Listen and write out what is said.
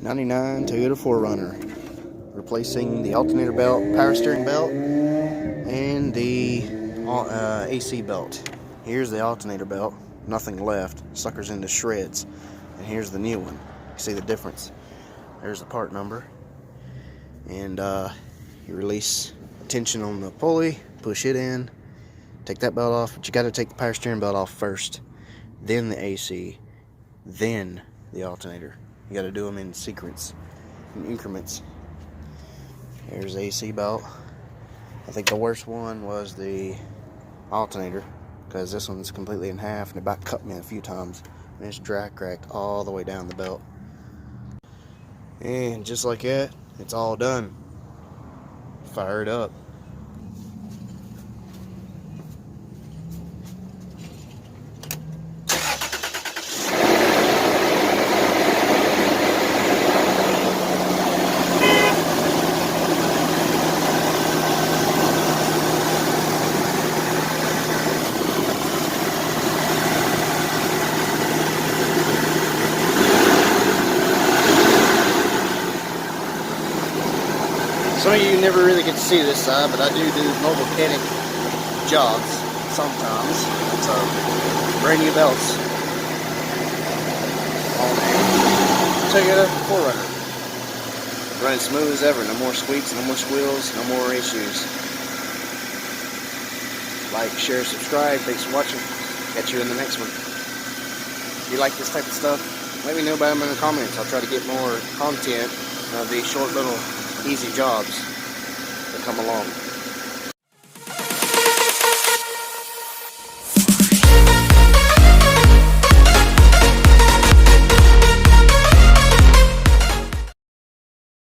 '99 Toyota 4Runner, replacing the alternator belt, power steering belt, and the AC belt. Here's the alternator belt, nothing left, sucker's into shreds. And here's the new one. You see the difference. There's the part number. And you release tension on the pulley, push it in, take that belt off, but you got to take the power steering belt off first, then the AC, then the alternator. You got to do them in sequence, in increments. There's the AC belt. I think the worst one was the alternator, because this one's completely in half and it about cut me a few times, and it's dry cracked all the way down the belt. And just like that, it's all done. Fire it up. Some of you never really get to see this side, but I do mobile mechanic jobs sometimes. So, brand new belts on a Toyota 4Runner. Running smooth as ever. No more squeaks, no more squeals, no more issues. Like, share, subscribe. Thanks for watching. Catch you in the next one. If you like this type of stuff, let me know about them in the comments. I'll try to get more content of these short little easy jobs that come along.